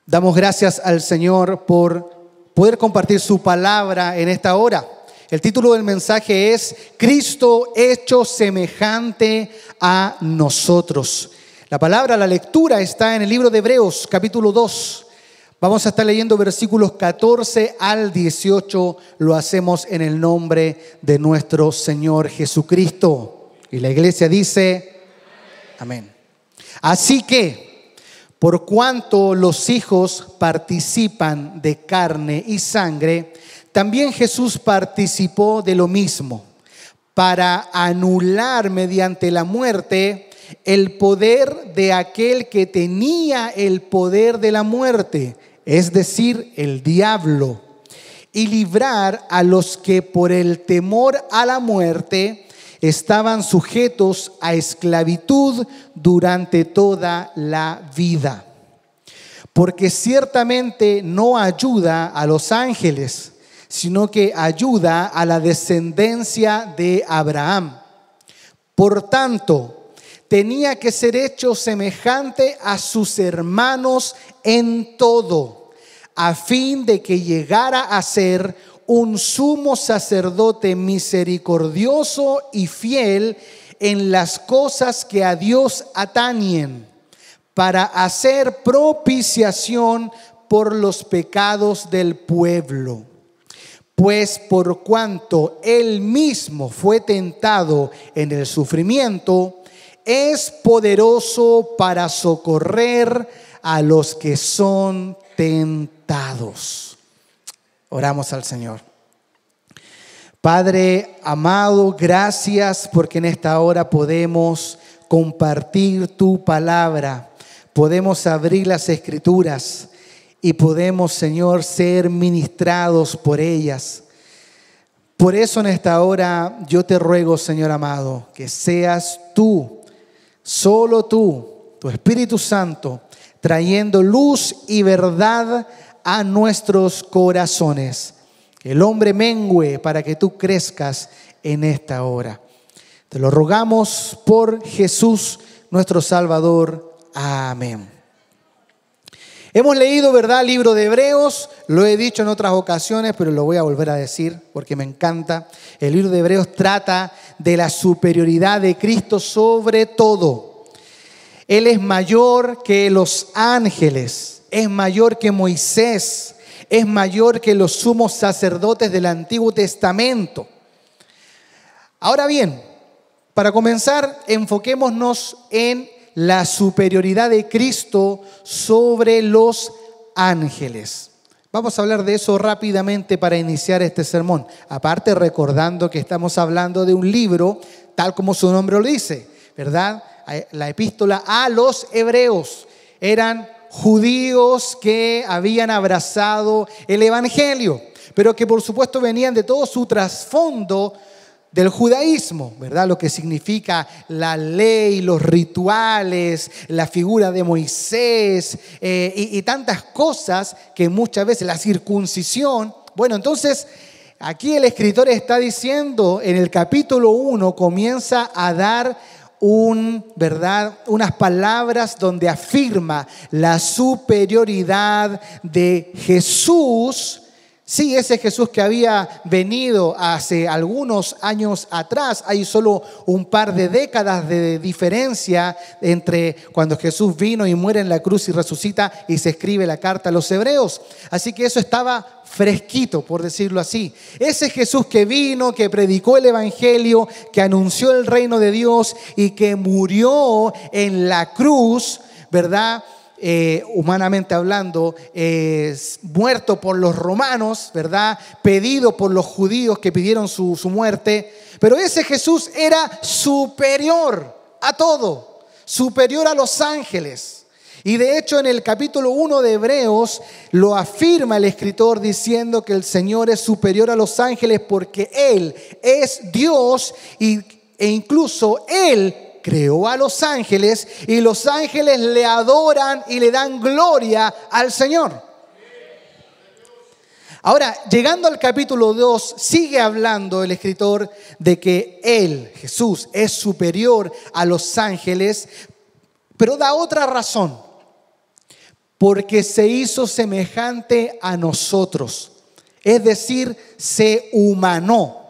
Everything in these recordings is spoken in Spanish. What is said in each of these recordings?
Damos gracias al Señor por poder compartir su palabra en esta hora. El título del mensaje es Cristo hecho semejante a nosotros. La lectura está en el libro de Hebreos, capítulo 2. Vamos a estar leyendo versículos 14 al 18. Lo hacemos en el nombre de nuestro Señor Jesucristo. Y la iglesia dice, amén. Así que, por cuanto los hijos participan de carne y sangre, también Jesús participó de lo mismo, para anular mediante la muerte el poder de aquel que tenía el poder de la muerte, es decir, el diablo, y librar a los que por el temor a la muerte estaban sujetos a esclavitud durante toda la vida. Porque ciertamente no ayuda a los ángeles, sino que ayuda a la descendencia de Abraham. Por tanto, tenía que ser hecho semejante a sus hermanos en todo, a fin de que llegara a ser un sumo sacerdote misericordioso y fiel en las cosas que a Dios atañen, para hacer propiciación por los pecados del pueblo. Pues por cuanto él mismo fue tentado en el sufrimiento, es poderoso para socorrer a los que son tentados. Oramos al Señor. Padre amado, gracias porque en esta hora podemos compartir tu palabra. Podemos abrir las Escrituras y podemos, Señor, ser ministrados por ellas. Por eso en esta hora yo te ruego, Señor amado, que seas tú, solo tú, tu Espíritu Santo, trayendo luz y verdad a nuestros corazones. Que el hombre mengüe para que tú crezcas en esta hora. Te lo rogamos por Jesús, nuestro Salvador. Amén. Hemos leído, ¿verdad?, el libro de Hebreos. Lo he dicho en otras ocasiones, pero lo voy a volver a decir porque me encanta. El libro de Hebreos trata de la superioridad de Cristo sobre todo. Él es mayor que los ángeles. Es mayor que Moisés, es mayor que los sumos sacerdotes del Antiguo Testamento. Ahora bien, para comenzar, enfoquémonos en la superioridad de Cristo sobre los ángeles. Vamos a hablar de eso rápidamente para iniciar este sermón. Aparte, recordando que estamos hablando de un libro, tal como su nombre lo dice, ¿verdad? La epístola a los hebreos. Eran judíos que habían abrazado el evangelio, pero que por supuesto venían de todo su trasfondo del judaísmo, ¿verdad? Lo que significa la ley, los rituales, la figura de Moisés y tantas cosas que muchas veces, la circuncisión. Bueno, entonces aquí el escritor está diciendo, en el capítulo 1 comienza a dar unas palabras donde afirma la superioridad de Jesús. Sí, ese Jesús que había venido hace algunos años atrás. Hay solo un par de décadas de diferencia entre cuando Jesús vino y muere en la cruz y resucita y se escribe la carta a los hebreos. Así que eso estaba fresquito, por decirlo así. Ese Jesús que vino, que predicó el evangelio, que anunció el reino de Dios y que murió en la cruz, ¿verdad? Humanamente hablando, muerto por los romanos, ¿verdad? Pedido por los judíos que pidieron su muerte. Pero ese Jesús era superior a todo, superior a los ángeles. Y de hecho en el capítulo 1 de Hebreos lo afirma el escritor diciendo que el Señor es superior a los ángeles porque Él es Dios e incluso Él creó a los ángeles y los ángeles le adoran y le dan gloria al Señor. Ahora, llegando al capítulo 2, sigue hablando el escritor de que Él, Jesús, es superior a los ángeles, pero da otra razón. porque se hizo semejante a nosotros. Es decir, se humanó.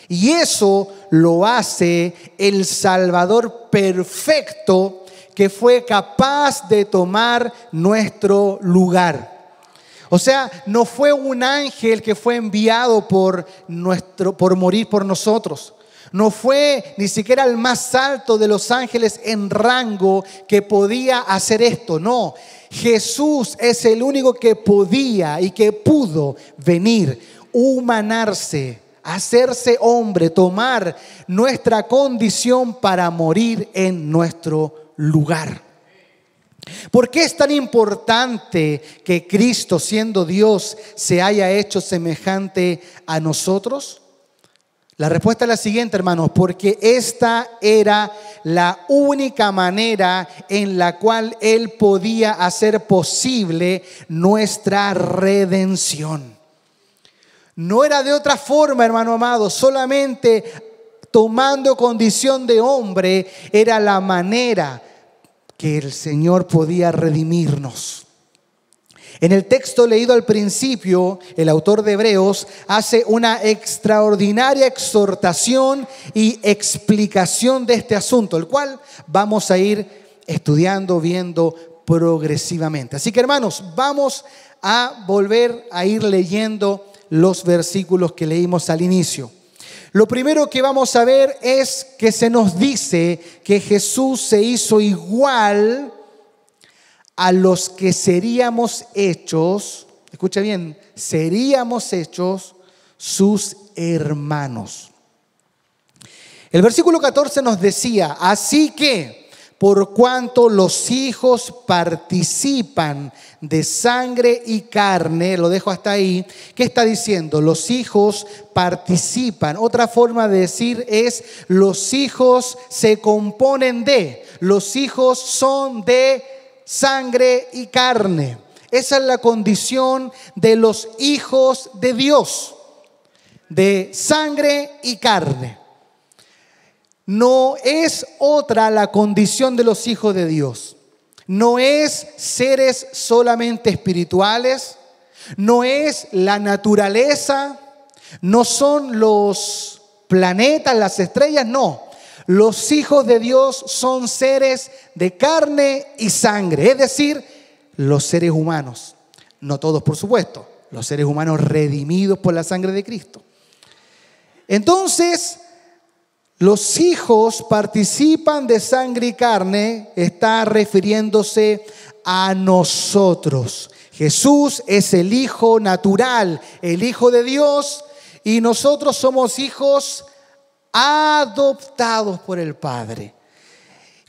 Y eso lo hace el Salvador perfecto que fue capaz de tomar nuestro lugar. O sea, no fue un ángel que fue enviado por morir por nosotros. No fue ni siquiera el más alto de los ángeles en rango que podía hacer esto. No, Jesús es el único que podía y que pudo venir, humanarse, hacerse hombre, tomar nuestra condición para morir en nuestro lugar. ¿Por qué es tan importante que Cristo, siendo Dios, se haya hecho semejante a nosotros? La respuesta es la siguiente, hermanos: porque esta era la única manera en la cual Él podía hacer posible nuestra redención. No era de otra forma, hermano amado, solamente tomando condición de hombre era la manera que el Señor podía redimirnos. En el texto leído al principio, el autor de Hebreos hace una extraordinaria exhortación y explicación de este asunto, el cual vamos a ir estudiando, viendo progresivamente. Así que, hermanos, vamos a volver a ir leyendo los versículos que leímos al inicio. Lo primero que vamos a ver es que se nos dice que Jesús se hizo igual a los que seríamos hechos, escucha bien, seríamos hechos sus hermanos. El versículo 14 nos decía: así que por cuanto los hijos participan de sangre y carne, lo dejo hasta ahí. ¿Qué está diciendo? Los hijos participan. Otra forma de decir es: los hijos se componen de, los hijos son de sangre y carne. Esa es la condición de los hijos de Dios, de sangre y carne. No es otra la condición de los hijos de Dios. No es seres solamente espirituales, no es la naturaleza, no son los planetas, las estrellas, no. Los hijos de Dios son seres de carne y sangre, es decir, los seres humanos. No todos, por supuesto, los seres humanos redimidos por la sangre de Cristo. Entonces, los hijos participan de sangre y carne, está refiriéndose a nosotros. Jesús es el Hijo natural, el Hijo de Dios, y nosotros somos hijos adoptados por el Padre.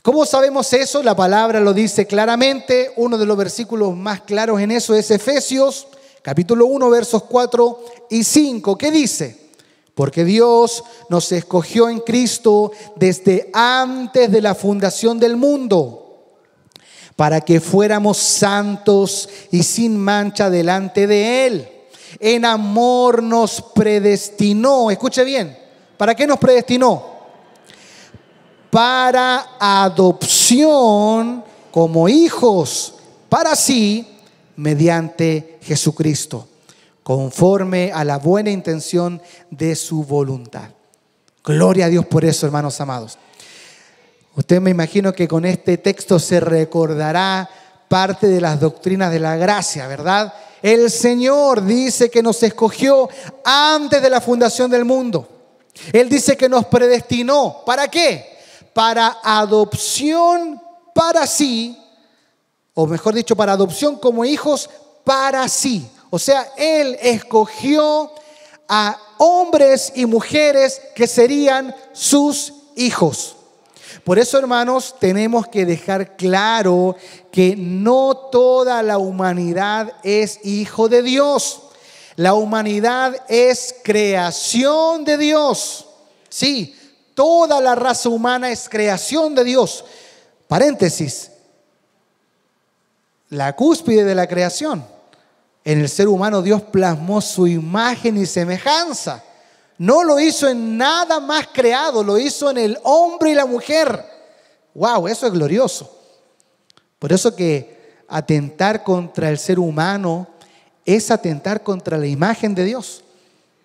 ¿Cómo sabemos eso? La palabra lo dice claramente. Uno de los versículos más claros en eso es Efesios, capítulo 1, versos 4 y 5. ¿Qué dice? Porque Dios nos escogió en Cristo desde antes de la fundación del mundo, para que fuéramos santos y sin mancha delante de Él. En amor nos predestinó. Escuche bien. ¿Para qué nos predestinó? Para adopción como hijos para sí, mediante Jesucristo, conforme a la buena intención de su voluntad. Gloria a Dios por eso, hermanos amados. Usted, me imagino que con este texto se recordará parte de las doctrinas de la gracia, ¿verdad? El Señor dice que nos escogió antes de la fundación del mundo. Él dice que nos predestinó. ¿Para qué? Para adopción para sí, o mejor dicho, para adopción como hijos para sí. O sea, Él escogió a hombres y mujeres que serían sus hijos. Por eso, hermanos, tenemos que dejar claro que no toda la humanidad es hijo de Dios. La humanidad es creación de Dios. Sí, toda la raza humana es creación de Dios. Paréntesis. La cúspide de la creación. En el ser humano Dios plasmó su imagen y semejanza. No lo hizo en nada más creado, lo hizo en el hombre y la mujer. ¡Wow! Eso es glorioso. Por eso que atentar contra el ser humano es atentar contra la imagen de Dios.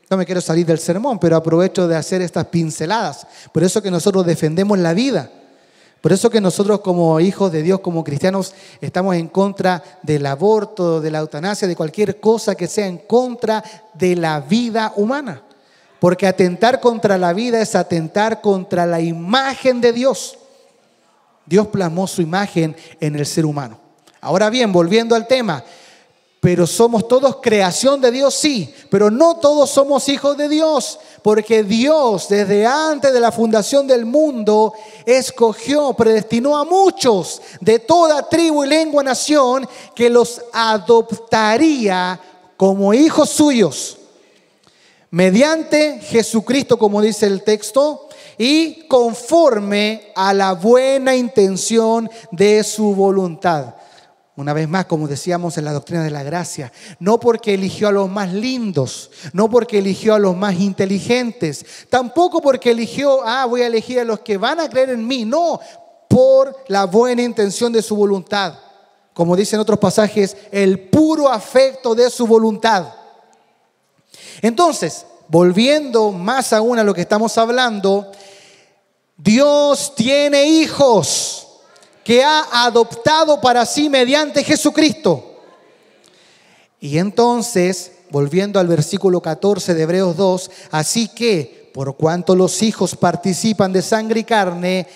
No me quiero salir del sermón, pero aprovecho de hacer estas pinceladas. Por eso que nosotros defendemos la vida. Por eso que nosotros como hijos de Dios, como cristianos, estamos en contra del aborto, de la eutanasia, de cualquier cosa que sea en contra de la vida humana. Porque atentar contra la vida es atentar contra la imagen de Dios. Dios plasmó su imagen en el ser humano. Ahora bien, volviendo al tema, pero somos todos creación de Dios, sí, pero no todos somos hijos de Dios, porque Dios desde antes de la fundación del mundo escogió, predestinó a muchos de toda tribu y lengua, nación, que los adoptaría como hijos suyos, mediante Jesucristo, como dice el texto, y conforme a la buena intención de su voluntad. Una vez más, como decíamos en la doctrina de la gracia, no porque eligió a los más lindos, no porque eligió a los más inteligentes, tampoco porque eligió, voy a elegir a los que van a creer en mí, no, por la buena intención de su voluntad. Como dicen otros pasajes, el puro afecto de su voluntad. Entonces, volviendo más aún a lo que estamos hablando, Dios tiene hijos que ha adoptado para sí mediante Jesucristo. Y entonces, volviendo al versículo 14 de Hebreos 2, así que, por cuanto los hijos participan de sangre y carne,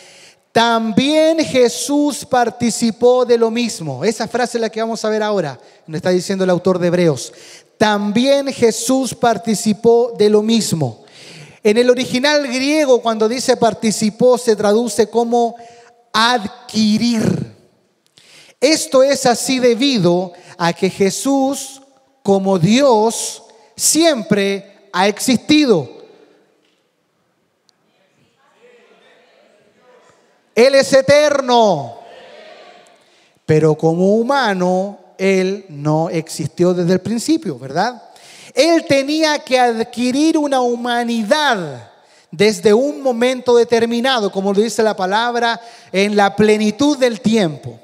también Jesús participó de lo mismo. Esa frase es la que vamos a ver ahora, nos está diciendo el autor de Hebreos. También Jesús participó de lo mismo. En el original griego, cuando dice participó, se traduce como adquirir. Esto es así debido a que Jesús, como Dios, siempre ha existido. Él es eterno, pero como humano, Él no existió desde el principio, ¿verdad? Él tenía que adquirir una humanidad desde un momento determinado, como lo dice la palabra, en la plenitud del tiempo.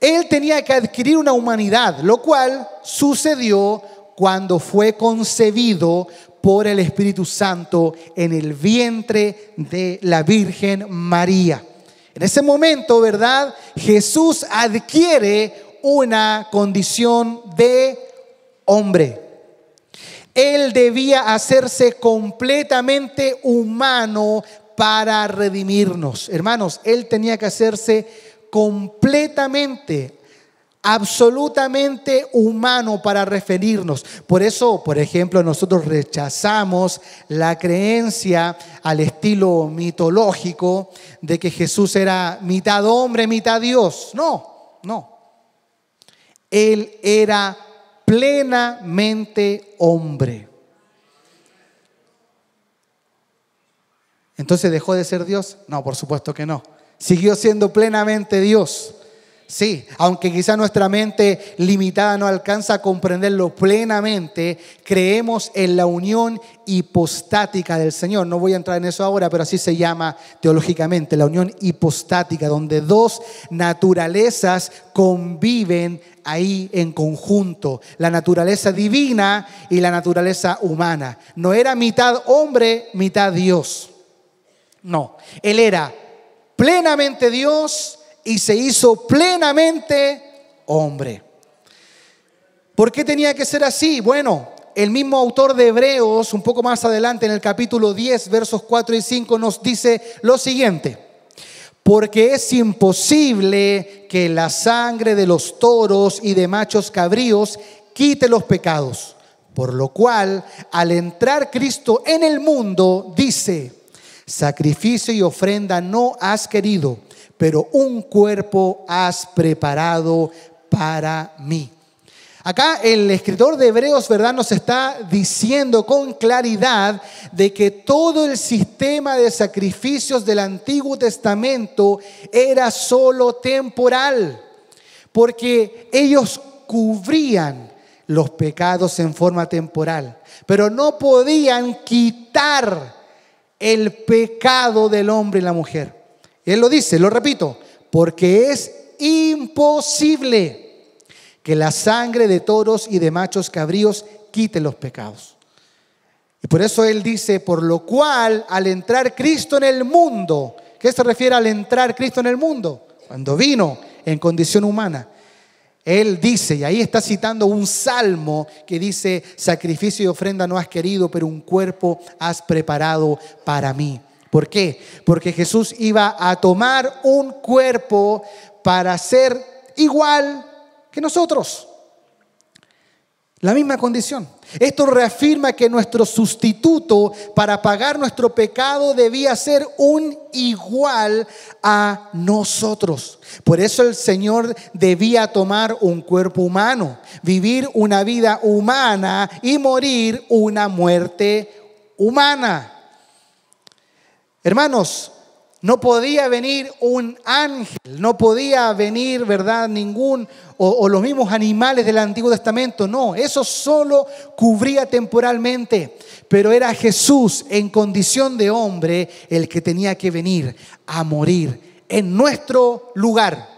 Él tenía que adquirir una humanidad, lo cual sucedió cuando fue concebido por el Espíritu Santo en el vientre de la Virgen María. En ese momento, ¿verdad? Jesús adquiere una condición de hombre. Él debía hacerse completamente humano para redimirnos. Hermanos, Él tenía que hacerse completamente, absolutamente humano para referirnos. Por eso, por ejemplo, nosotros rechazamos la creencia al estilo mitológico de que Jesús era mitad hombre, mitad Dios. No. Él era plenamente hombre. ¿Entonces dejó de ser Dios? No, por supuesto que no. Siguió siendo plenamente Dios. Sí, aunque quizá nuestra mente limitada no alcanza a comprenderlo plenamente, creemos en la unión hipostática del Señor. No voy a entrar en eso ahora, pero así se llama teológicamente, la unión hipostática, donde dos naturalezas conviven ahí en conjunto, la naturaleza divina y la naturaleza humana. No era mitad hombre, mitad Dios. No, Él era plenamente Dios y se hizo plenamente hombre. ¿Por qué tenía que ser así? Bueno, el mismo autor de Hebreos, un poco más adelante en el capítulo 10, versos 4 y 5, nos dice lo siguiente: porque es imposible que la sangre de los toros y de machos cabríos quite los pecados. Por lo cual, al entrar Cristo en el mundo, dice: sacrificio y ofrenda no has querido, pero un cuerpo has preparado para mí. Acá el escritor de Hebreos, ¿verdad?, nos está diciendo con claridad de que todo el sistema de sacrificios del Antiguo Testamento era solo temporal, porque ellos cubrían los pecados en forma temporal, pero no podían quitar el pecado del hombre y la mujer. Él lo dice, lo repito, porque es imposible que la sangre de toros y de machos cabríos quite los pecados. Y por eso Él dice, por lo cual al entrar Cristo en el mundo, ¿qué se refiere al entrar Cristo en el mundo? Cuando vino en condición humana. Él dice, y ahí está citando un salmo que dice, sacrificio y ofrenda no has querido, pero un cuerpo has preparado para mí. ¿Por qué? Porque Jesús iba a tomar un cuerpo para ser igual que nosotros. La misma condición. Esto reafirma que nuestro sustituto para pagar nuestro pecado debía ser un igual a nosotros. Por eso el Señor debía tomar un cuerpo humano, vivir una vida humana y morir una muerte humana. Hermanos, no podía venir un ángel, no podía venir, ¿verdad? Ningún, o los mismos animales del Antiguo Testamento. No, eso solo cubría temporalmente. Pero era Jesús en condición de hombre el que tenía que venir a morir en nuestro lugar.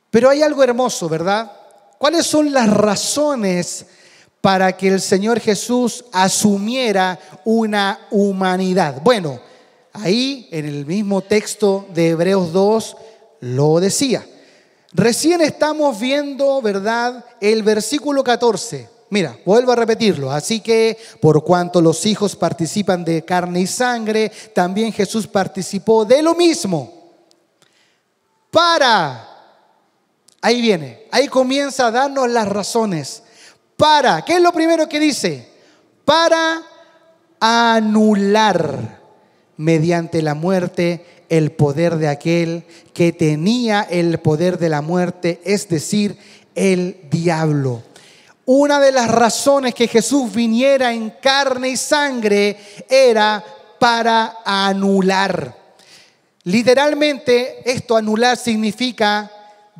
Pero hay algo hermoso, ¿verdad? ¿Cuáles son las razones para que el Señor Jesús asumiera una humanidad? Bueno, ahí en el mismo texto de Hebreos 2 lo decía. Recién estamos viendo, ¿verdad?, el versículo 14. Mira, vuelvo a repetirlo. Así que, por cuanto los hijos participan de carne y sangre, también Jesús participó de lo mismo. Ahí viene, ahí comienza a darnos las razones. ¿Qué es lo primero que dice? Para anular mediante la muerte el poder de aquel que tenía el poder de la muerte, es decir, el diablo. Una de las razones que Jesús viniera en carne y sangre era para anular. Literalmente, esto anular significa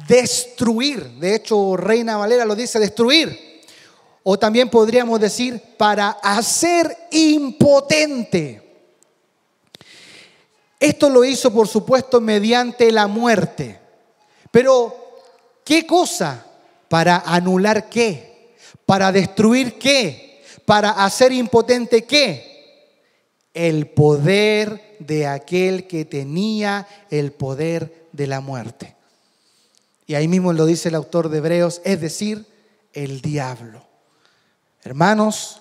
destruir. De hecho, Reina Valera lo dice, destruir. O también podríamos decir para hacer impotente. Esto lo hizo, por supuesto, mediante la muerte. Pero, ¿qué cosa? ¿Para anular qué? ¿Para destruir qué? ¿Para hacer impotente qué? El poder de aquel que tenía el poder de la muerte. Y ahí mismo lo dice el autor de Hebreos, es decir, el diablo. Hermanos,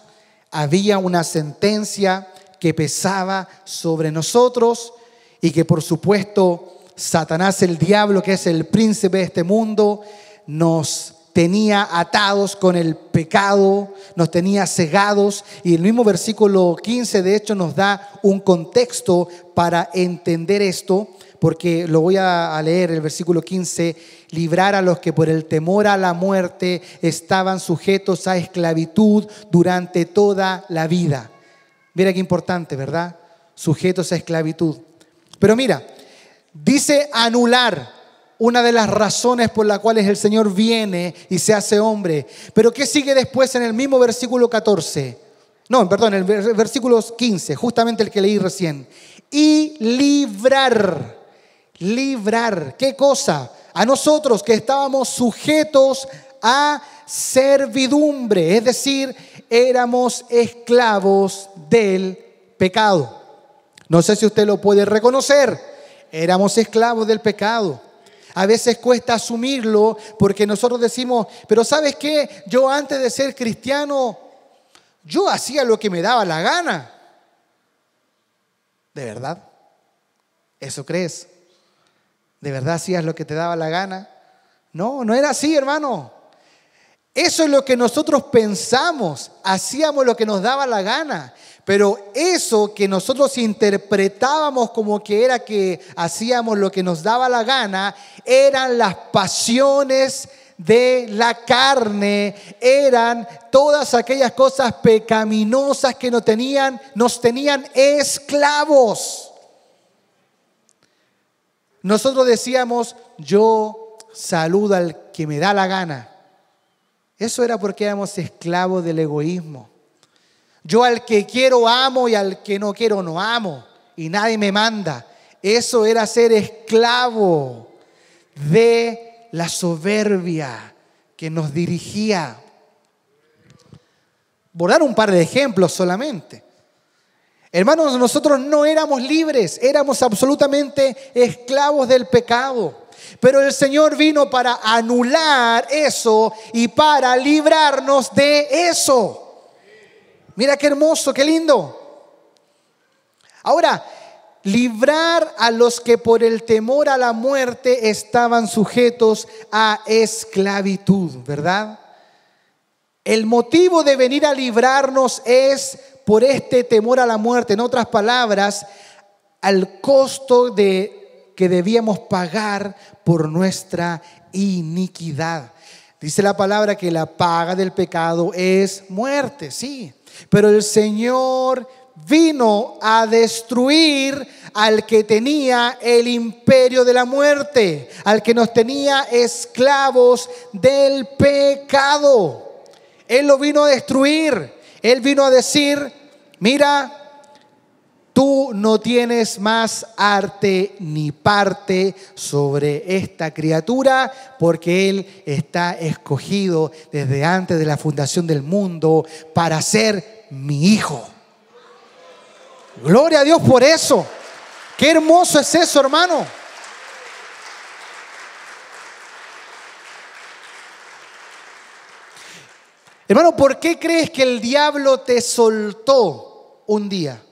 había una sentencia que pesaba sobre nosotros y que, por supuesto, Satanás, el diablo, que es el príncipe de este mundo, nos tenía atados con el pecado, nos tenía cegados. Y el mismo versículo 15, de hecho, nos da un contexto para entender esto, porque lo voy a leer, el versículo 15, librar a los que por el temor a la muerte estaban sujetos a esclavitud durante toda la vida. Mira qué importante, ¿verdad? Sujetos a esclavitud. Pero mira, dice anular, una de las razones por las cuales el Señor viene y se hace hombre. Pero ¿qué sigue después en el mismo versículo 14? No, perdón, el versículo 15, justamente el que leí recién. Y librar. ¿Qué cosa? A nosotros que estábamos sujetos a servidumbre, es decir, éramos esclavos del pecado. No sé si usted lo puede reconocer, éramos esclavos del pecado. A veces cuesta asumirlo porque nosotros decimos, pero ¿sabes qué? Yo antes de ser cristiano, yo hacía lo que me daba la gana. ¿De verdad? ¿Eso crees? ¿De verdad hacías lo que te daba la gana? No, no era así, hermano. Eso es lo que nosotros pensamos. Hacíamos lo que nos daba la gana. Pero eso que nosotros interpretábamos como que era que hacíamos lo que nos daba la gana, eran las pasiones de la carne, eran todas aquellas cosas pecaminosas que nos tenían esclavos. Nosotros decíamos, yo saludo al que me da la gana. Eso era porque éramos esclavos del egoísmo. Yo al que quiero amo y al que no quiero no amo. Y nadie me manda. Eso era ser esclavo de la soberbia que nos dirigía. Voy a dar un par de ejemplos solamente. Hermanos, nosotros no éramos libres, éramos absolutamente esclavos del pecado. Pero el Señor vino para anular eso y para librarnos de eso. Mira qué hermoso, qué lindo. Ahora, librar a los que por el temor a la muerte estaban sujetos a esclavitud, ¿verdad? El motivo de venir a librarnos es por este temor a la muerte. En otras palabras, al costo que debíamos pagar por nuestra iniquidad. Dice la palabra que la paga del pecado es muerte, sí. Pero el Señor vino a destruir al que tenía el imperio de la muerte, al que nos tenía esclavos del pecado. Él lo vino a destruir. Él vino a decir, mira, tú no tienes más arte ni parte sobre esta criatura, porque Él está escogido desde antes de la fundación del mundo para ser mi hijo. Gloria a Dios por eso. Qué hermoso es eso, hermano. Hermano, ¿por qué crees que el diablo te soltó un día?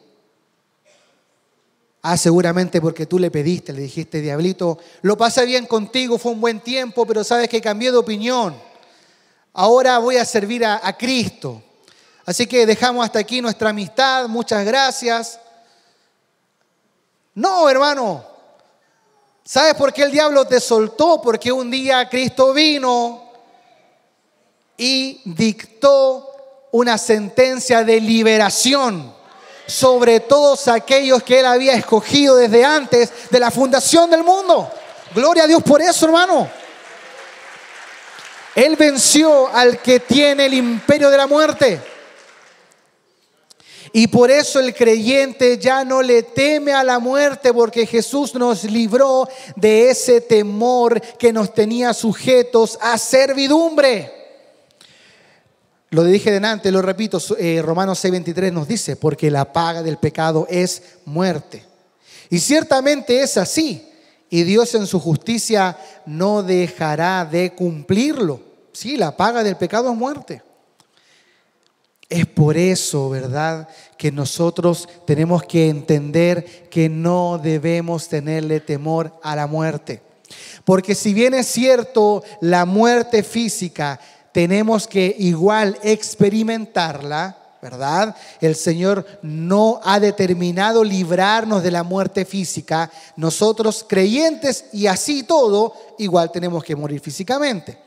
Seguramente porque tú le pediste, le dijiste, diablito, lo pasé bien contigo, fue un buen tiempo, pero sabes que cambié de opinión. Ahora voy a servir a Cristo. Así que dejamos hasta aquí nuestra amistad, muchas gracias. No, hermano. ¿Sabes por qué el diablo te soltó? Porque un día Cristo vino y dictó una sentencia de liberación sobre todos aquellos que Él había escogido desde antes de la fundación del mundo. Gloria a Dios por eso, hermano. Él venció al que tiene el imperio de la muerte. Y por eso el creyente ya no le teme a la muerte, porque Jesús nos libró de ese temor que nos tenía sujetos a servidumbre. Lo dije delante, lo repito, Romanos 6:23 nos dice, porque la paga del pecado es muerte. Y ciertamente es así, y Dios en su justicia no dejará de cumplirlo. Sí, la paga del pecado es muerte. Es por eso, ¿verdad?, que nosotros tenemos que entender que no debemos tenerle temor a la muerte. Porque si bien es cierto, la muerte física tenemos que igual experimentarla, ¿verdad? El Señor no ha determinado librarnos de la muerte física. Nosotros, creyentes y así todo, igual tenemos que morir físicamente.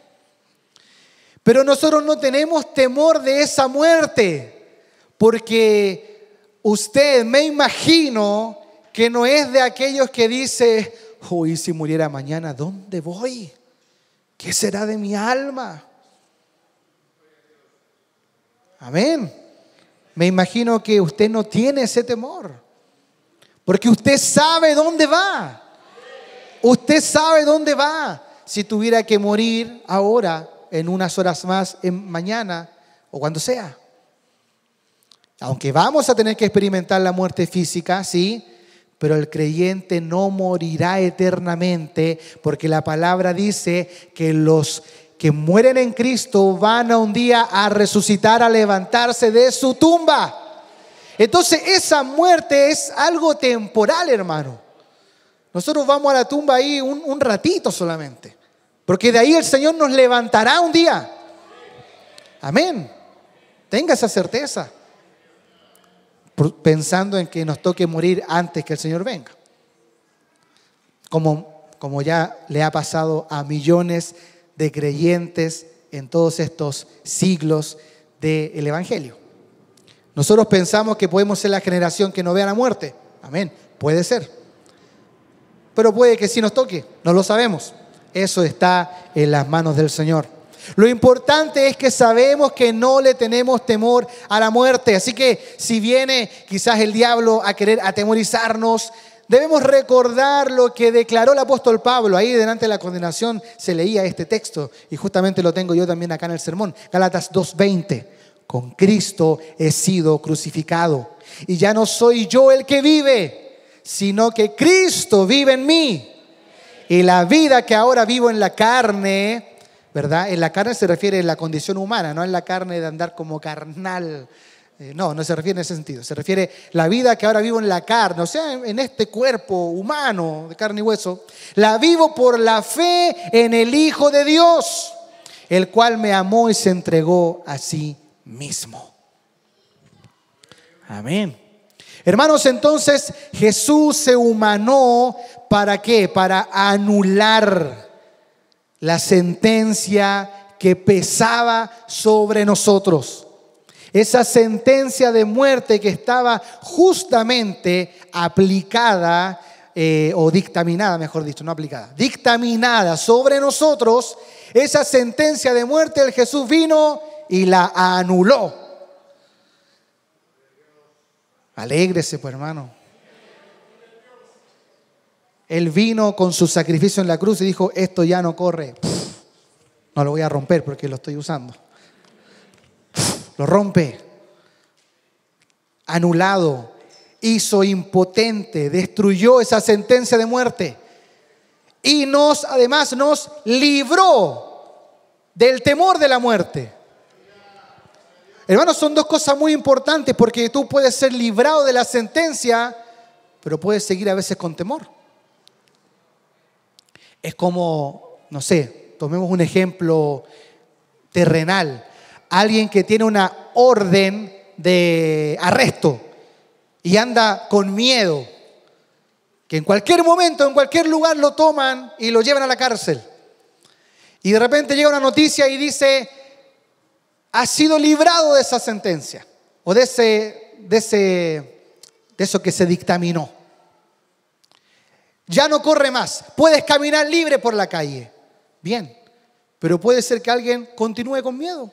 Pero nosotros no tenemos temor de esa muerte, porque usted, me imagino, que no es de aquellos que dice, uy, si muriera mañana, ¿dónde voy? ¿Qué será de mi alma? Amén. Me imagino que usted no tiene ese temor, porque usted sabe dónde va. Usted sabe dónde va. Si tuviera que morir ahora, en unas horas más, mañana o cuando sea. Aunque vamos a tener que experimentar la muerte física, sí, pero el creyente no morirá eternamente, porque la palabra dice que los que mueren en Cristo van a un día a resucitar, a levantarse de su tumba. Entonces esa muerte es algo temporal, hermano. Nosotros vamos a la tumba ahí un ratito solamente, porque de ahí el Señor nos levantará un día. Amén. Tenga esa certeza, pensando en que nos toque morir antes que el Señor venga, como ya le ha pasado a millones de creyentes en todos estos siglos del Evangelio. Nosotros pensamos que podemos ser la generación que no vea la muerte. Amén, puede ser, pero puede que sí nos toque, no lo sabemos. Eso está en las manos del Señor. Lo importante es que sabemos que no le tenemos temor a la muerte. Así que si viene quizás el diablo a querer atemorizarnos Debemos recordar lo que declaró el apóstol Pablo. Ahí delante de la condenación se leía este texto y justamente lo tengo yo también acá en el sermón. Gálatas 2:20. Con Cristo he sido crucificado y ya no soy yo el que vive, sino que Cristo vive en mí. Y la vida que ahora vivo en la carne, ¿verdad? En la carne se refiere a la condición humana, no en la carne de andar como carnal. No se refiere en ese sentido. Se refiere a la vida que ahora vivo en la carne, o sea, en este cuerpo humano de carne y hueso. La vivo por la fe en el Hijo de Dios, el cual me amó y se entregó a sí mismo. Amén. Hermanos, entonces Jesús se humanó, ¿para qué? Para anular la sentencia que pesaba sobre nosotros. Esa sentencia de muerte que estaba justamente aplicada, o dictaminada, mejor dicho, no aplicada, dictaminada sobre nosotros. Esa sentencia de muerte, el Jesús vino y la anuló. Alégrese, pues, hermano. Él vino con su sacrificio en la cruz y dijo: esto ya no corre. No lo voy a romper porque lo estoy usando. Lo rompe. Anulado. Hizo impotente. Destruyó esa sentencia de muerte. Y además nos libró del temor de la muerte. Hermanos, son dos cosas muy importantes, porque tú puedes ser librado de la sentencia, pero puedes seguir a veces con temor. Es como, no sé, tomemos un ejemplo terrenal. Alguien que tiene una orden de arresto y anda con miedo, que en cualquier momento, en cualquier lugar lo toman y lo llevan a la cárcel. Y de repente llega una noticia y dice: ha sido librado de esa sentencia o de eso que se dictaminó. Ya no corre más. Puedes caminar libre por la calle. Bien, pero puede ser que alguien continúe con miedo.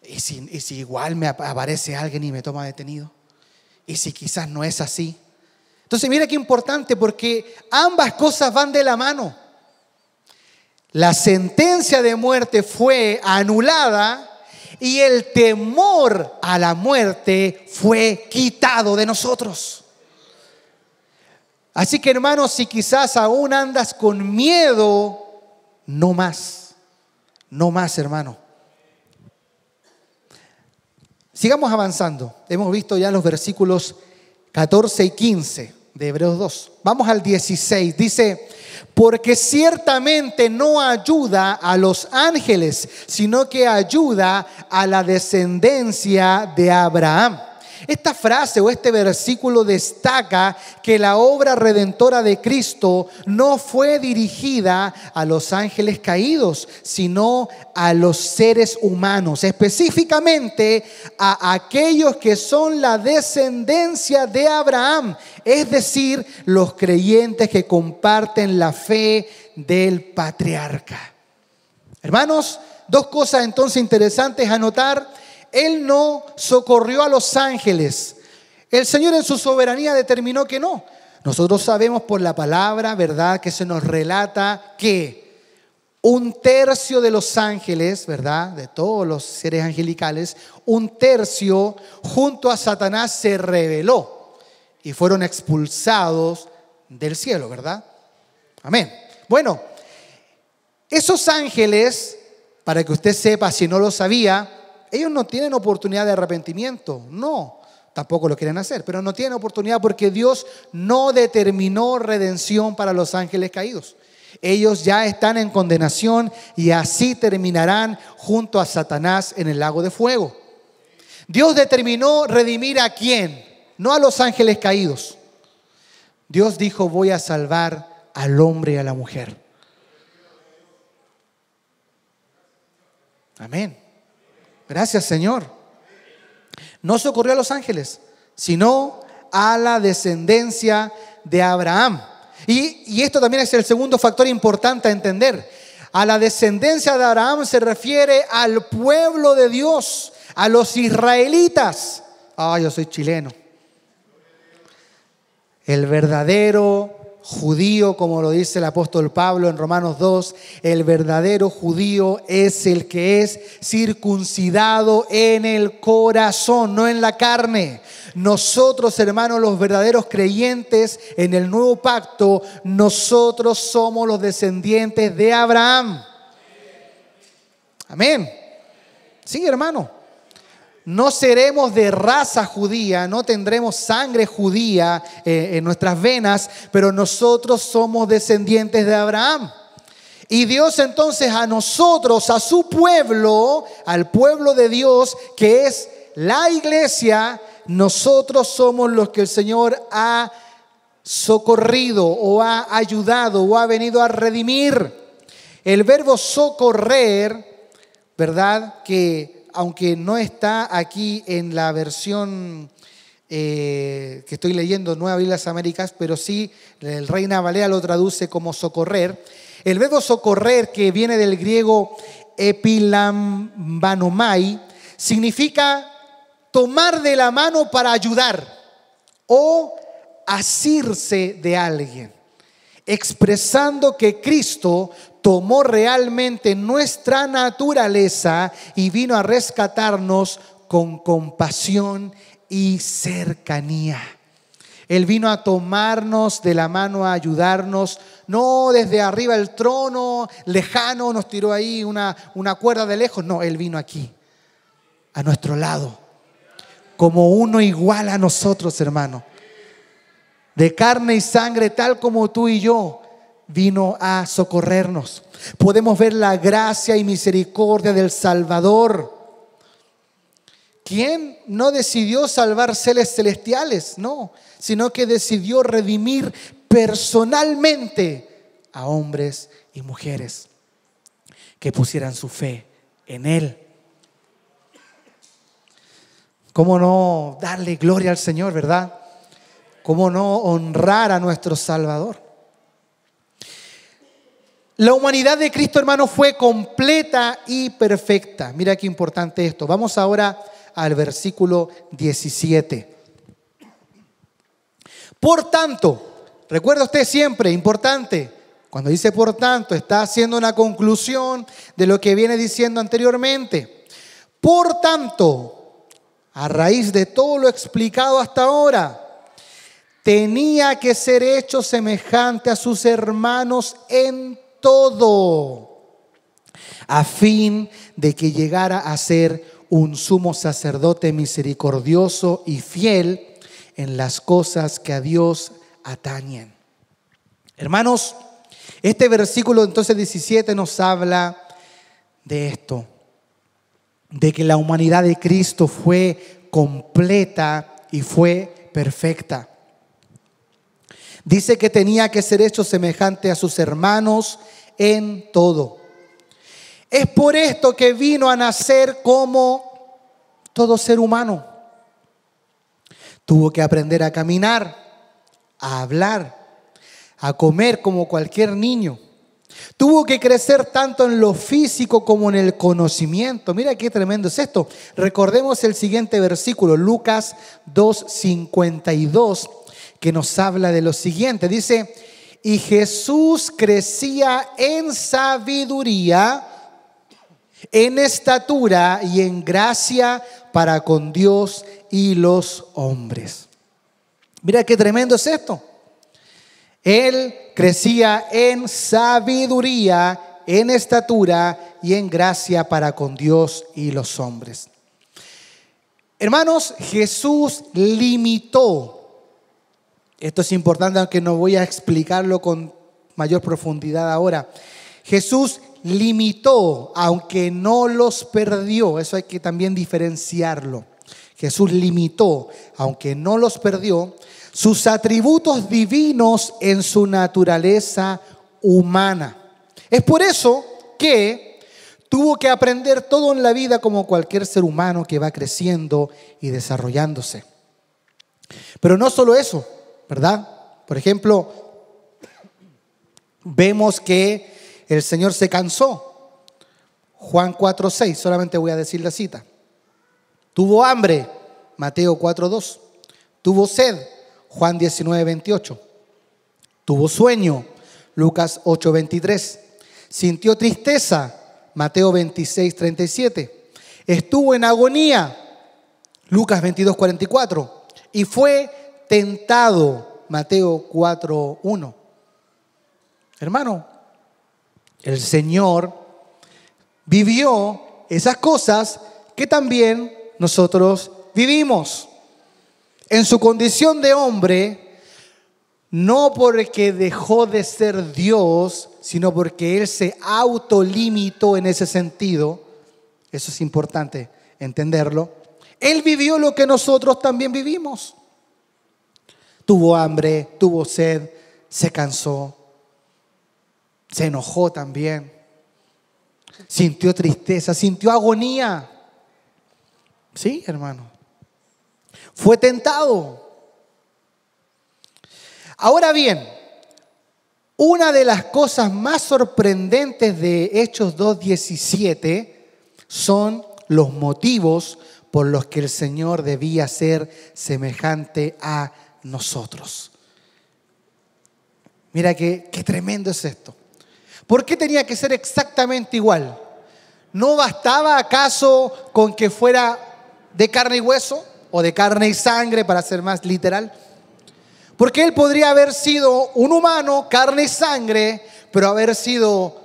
¿Y si igual me aparece alguien y me toma detenido? ¿Y si quizás no es así? Entonces mira qué importante, porque ambas cosas van de la mano. La sentencia de muerte fue anulada y el temor a la muerte fue quitado de nosotros. Así que, hermanos, si quizás aún andas con miedo, no más, hermano. Sigamos avanzando. Hemos visto ya los versículos 14 y 15 de Hebreos 2. Vamos al 16. Dice: porque ciertamente no ayuda a los ángeles, sino que ayuda a la descendencia de Abraham. Esta frase o este versículo destaca que la obra redentora de Cristo no fue dirigida a los ángeles caídos, sino a los seres humanos, específicamente a aquellos que son la descendencia de Abraham, es decir, los creyentes que comparten la fe del patriarca. Hermanos, dos cosas entonces interesantes a notar. Él no socorrió a los ángeles. El Señor en su soberanía determinó que no. Nosotros sabemos por la palabra, ¿verdad?, que se nos relata que 1/3 de los ángeles, ¿verdad?, de todos los seres angelicales, 1/3 junto a Satanás se rebeló y fueron expulsados del cielo, ¿verdad? Amén. Bueno, esos ángeles, para que usted sepa si no lo sabía, ellos no tienen oportunidad de arrepentimiento, no, tampoco lo quieren hacer, pero no tienen oportunidad porque Dios no determinó redención para los ángeles caídos. Ellos ya están en condenación y así terminarán junto a Satanás en el lago de fuego. Dios determinó redimir ¿a quién? No a los ángeles caídos. Dios dijo: voy a salvar al hombre y a la mujer. Amén. Gracias, Señor. No socorrió a los ángeles, sino a la descendencia de Abraham. Y esto también es el segundo factor importante a entender. A la descendencia de Abraham se refiere al pueblo de Dios, a los israelitas. Yo soy chileno. El verdadero judío, como lo dice el apóstol Pablo en Romanos 2, el verdadero judío es el que es circuncidado en el corazón, no en la carne. Nosotros, hermanos, los verdaderos creyentes en el nuevo pacto, nosotros somos los descendientes de Abraham. Amén. Sí, hermano. No seremos de raza judía, no tendremos sangre judía en nuestras venas, pero nosotros somos descendientes de Abraham. Y Dios entonces a nosotros, a su pueblo, al pueblo de Dios, que es la iglesia, nosotros somos los que el Señor ha socorrido o ha ayudado o ha venido a redimir. El verbo socorrer, ¿verdad? Que aunque no está aquí en la versión que estoy leyendo, Nueva Biblia de las Américas, pero sí el Reina Valera lo traduce como socorrer. El verbo socorrer, que viene del griego epilambanomai, significa tomar de la mano para ayudar o asirse de alguien, expresando que Cristo tomó realmente nuestra naturaleza y vino a rescatarnos con compasión y cercanía. Él vino a tomarnos de la mano, a ayudarnos, no desde arriba del trono, lejano, nos tiró ahí una cuerda de lejos. No, Él vino aquí, a nuestro lado, como uno igual a nosotros, hermano. De carne y sangre, tal como tú y yo, vino a socorrernos. Podemos ver la gracia y misericordia del Salvador, quien no decidió salvar seres celestiales, no, sino que decidió redimir personalmente a hombres y mujeres que pusieran su fe en Él. ¿Cómo no darle gloria al Señor, verdad? ¿Cómo no honrar a nuestro Salvador? La humanidad de Cristo, hermano, fue completa y perfecta. Mira qué importante esto. Vamos ahora al versículo 17. Por tanto, recuerda usted siempre, importante, cuando dice por tanto, está haciendo una conclusión de lo que viene diciendo anteriormente. Por tanto, a raíz de todo lo explicado hasta ahora, tenía que ser hecho semejante a sus hermanos en todo, a fin de que llegara a ser un sumo sacerdote misericordioso y fiel en las cosas que a Dios atañen. Hermanos, este versículo entonces 17 nos habla de esto, de que la humanidad de Cristo fue completa y fue perfecta. Dice que tenía que ser hecho semejante a sus hermanos en todo. Es por esto que vino a nacer como todo ser humano. Tuvo que aprender a caminar, a hablar, a comer como cualquier niño. Tuvo que crecer tanto en lo físico como en el conocimiento. Mira qué tremendo es esto. Recordemos el siguiente versículo, Lucas 2:52. Que nos habla de lo siguiente. Dice, y Jesús crecía en sabiduría, en estatura y en gracia para con Dios y los hombres. Mira qué tremendo es esto. Él crecía en sabiduría, en estatura y en gracia para con Dios y los hombres. Hermanos, Jesús limitó. Esto es importante, aunque no voy a explicarlo con mayor profundidad ahora. Jesús limitó, aunque no los perdió. Eso hay que también diferenciarlo. Jesús limitó, aunque no los perdió, sus atributos divinos en su naturaleza humana. Es por eso que tuvo que aprender todo en la vida como cualquier ser humano que va creciendo y desarrollándose. Pero no solo eso, ¿verdad? Por ejemplo, vemos que el Señor se cansó. Juan 4:6, solamente voy a decir la cita. Tuvo hambre, Mateo 4:2. Tuvo sed, Juan 19:28. Tuvo sueño, Lucas 8:23. Sintió tristeza, Mateo 26:37. Estuvo en agonía, Lucas 22:44. Y fue tentado, Mateo 4:1. Hermano, el Señor vivió esas cosas que también nosotros vivimos. En su condición de hombre, no porque dejó de ser Dios, sino porque Él se autolimitó en ese sentido. Eso es importante entenderlo. Él vivió lo que nosotros también vivimos. Tuvo hambre, tuvo sed, se cansó, se enojó también, sintió tristeza, sintió agonía. Sí, hermano. Fue tentado. Ahora bien, una de las cosas más sorprendentes de Hechos 2:17 son los motivos por los que el Señor debía ser semejante a nosotros. Mira qué tremendo es esto. ¿Por qué tenía que ser exactamente igual? ¿No bastaba acaso con que fuera de carne y hueso o de carne y sangre, para ser más literal? Porque Él podría haber sido un humano, carne y sangre, pero haber sido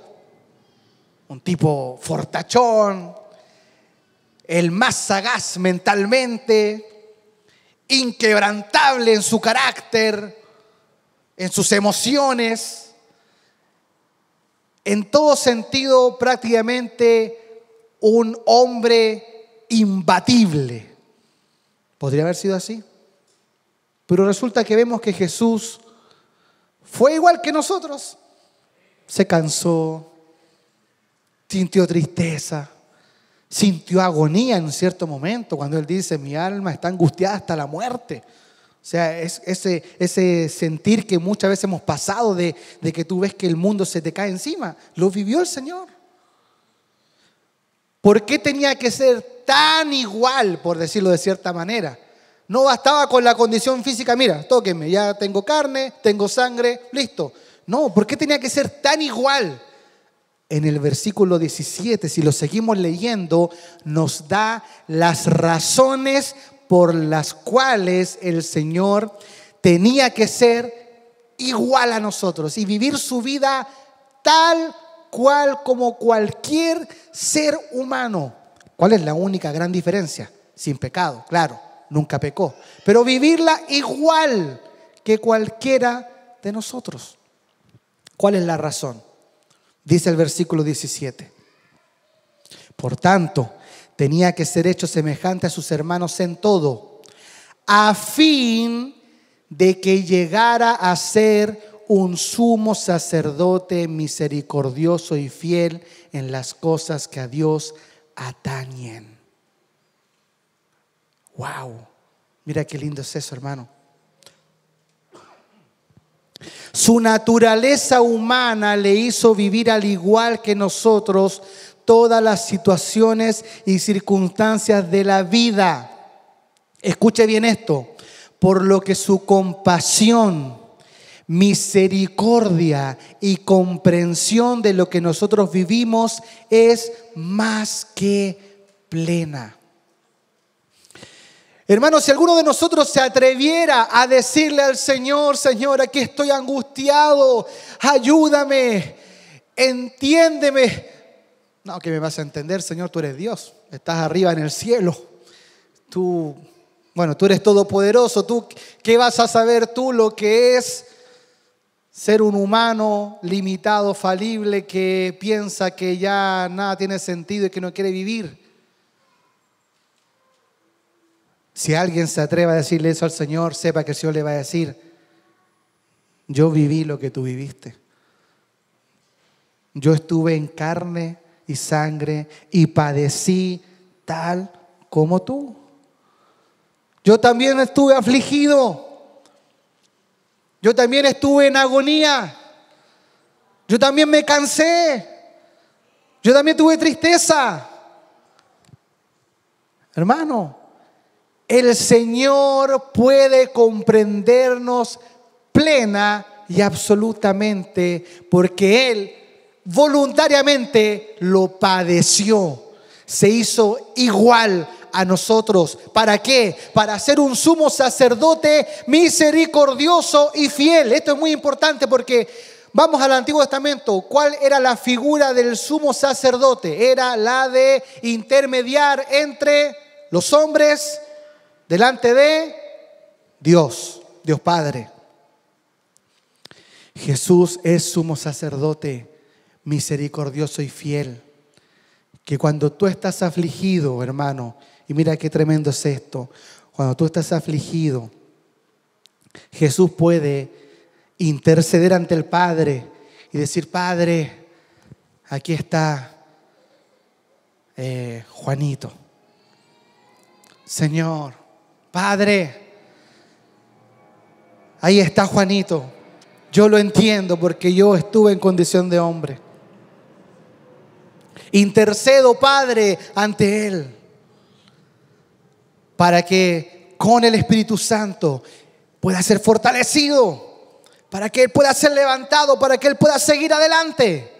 un tipo fortachón, el más sagaz mentalmente, inquebrantable en su carácter, en sus emociones, en todo sentido prácticamente un hombre imbatible. ¿Podría haber sido así? Pero resulta que vemos que Jesús fue igual que nosotros. Se cansó, sintió tristeza, sintió agonía en un cierto momento, cuando Él dice: mi alma está angustiada hasta la muerte. O sea, es ese sentir que muchas veces hemos pasado de que tú ves que el mundo se te cae encima. Lo vivió el Señor. ¿Por qué tenía que ser tan igual, por decirlo de cierta manera? No bastaba con la condición física. Mira, tóquenme, ya tengo carne, tengo sangre, listo. No, ¿por qué tenía que ser tan igual? En el versículo 17, si lo seguimos leyendo, nos da las razones por las cuales el Señor tenía que ser igual a nosotros y vivir su vida tal cual como cualquier ser humano. ¿Cuál es la única gran diferencia? Sin pecado, claro, nunca pecó, pero vivirla igual que cualquiera de nosotros. ¿Cuál es la razón? Dice el versículo 17. Por tanto, tenía que ser hecho semejante a sus hermanos en todo, a fin de que llegara a ser un sumo sacerdote misericordioso y fiel en las cosas que a Dios atañen. Wow, mira qué lindo es eso, hermano. Su naturaleza humana le hizo vivir al igual que nosotros todas las situaciones y circunstancias de la vida. Escuche bien esto: por lo que su compasión, misericordia y comprensión de lo que nosotros vivimos es más que plena. Hermanos, si alguno de nosotros se atreviera a decirle al Señor: Señor, aquí estoy angustiado, ayúdame, entiéndeme. No, que me vas a entender, Señor, tú eres Dios, estás arriba en el cielo. Tú eres todopoderoso. ¿Qué vas a saber tú lo que es ser un humano limitado, falible, que piensa que ya nada tiene sentido y que no quiere vivir? Si alguien se atreve a decirle eso al Señor, sepa que el Señor le va a decir: yo viví lo que tú viviste. Yo estuve en carne y sangre y padecí tal como tú. Yo también estuve afligido. Yo también estuve en agonía. Yo también me cansé. Yo también tuve tristeza. Hermano, El Señor puede comprendernos plena y absolutamente porque Él voluntariamente lo padeció. Se hizo igual a nosotros. ¿Para qué? Para ser un sumo sacerdote misericordioso y fiel. Esto es muy importante porque vamos al Antiguo Testamento. ¿Cuál era la figura del sumo sacerdote? Era la de intermediar entre los hombres delante de Dios, Dios Padre. Jesús es sumo sacerdote misericordioso y fiel. Que cuando tú estás afligido, hermano, y mira qué tremendo es esto, cuando tú estás afligido, Jesús puede interceder ante el Padre y decir: Padre, aquí está Juanito. Señor, Padre, ahí está Juanito. Yo lo entiendo porque yo estuve en condición de hombre. Intercedo, Padre, ante Él, para que con el Espíritu Santo pueda ser fortalecido, para que Él pueda ser levantado, para que Él pueda seguir adelante.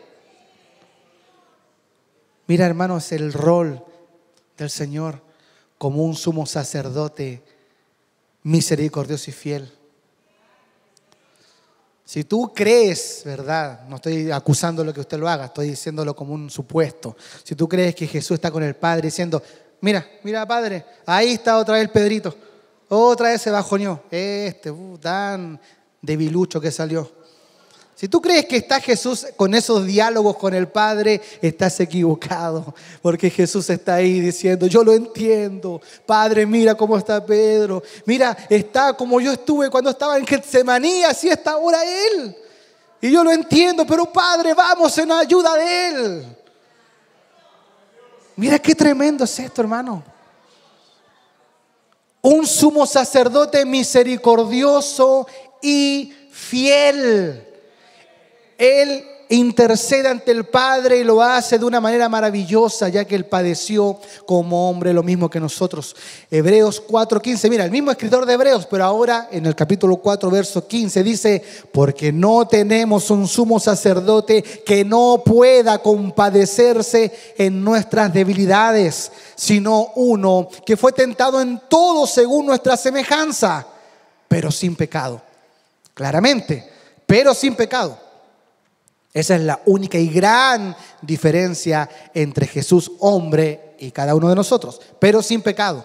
Mira, hermanos, el rol del Señor como un sumo sacerdote misericordioso y fiel. Si tú crees, ¿verdad? No estoy acusando lo que usted lo haga, estoy diciéndolo como un supuesto. Si tú crees que Jesús está con el Padre diciendo: mira, Padre, ahí está otra vez Pedrito, otra vez se bajoneó, tan debilucho que salió. Si tú crees que está Jesús con esos diálogos con el Padre, estás equivocado, porque Jesús está ahí diciendo: yo lo entiendo, Padre, mira cómo está Pedro, mira, está como yo estuve cuando estaba en Getsemaní, así está ahora Él, y yo lo entiendo, pero Padre, vamos en ayuda de Él. Mira qué tremendo es esto, hermano. Un sumo sacerdote misericordioso y fiel. Él intercede ante el Padre y lo hace de una manera maravillosa, ya que Él padeció como hombre lo mismo que nosotros. Hebreos 4:15, mira, el mismo escritor de Hebreos, pero ahora en el capítulo 4, verso 15 dice: porque no tenemos un sumo sacerdote que no pueda compadecerse en nuestras debilidades, sino uno que fue tentado en todo según nuestra semejanza, pero sin pecado. Claramente, pero sin pecado. Esa es la única y gran diferencia entre Jesús, hombre, y cada uno de nosotros, pero sin pecado.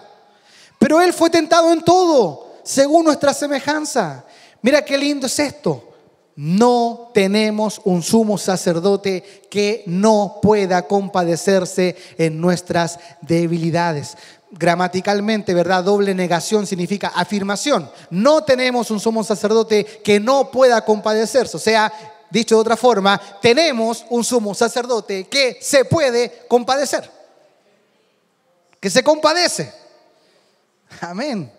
Pero Él fue tentado en todo, según nuestra semejanza. Mira qué lindo es esto. No tenemos un sumo sacerdote que no pueda compadecerse en nuestras debilidades. Gramaticalmente, ¿verdad? Doble negación significa afirmación. No tenemos un sumo sacerdote que no pueda compadecerse. O sea, dicho de otra forma, tenemos un sumo sacerdote que se puede compadecer, que se compadece. Amén.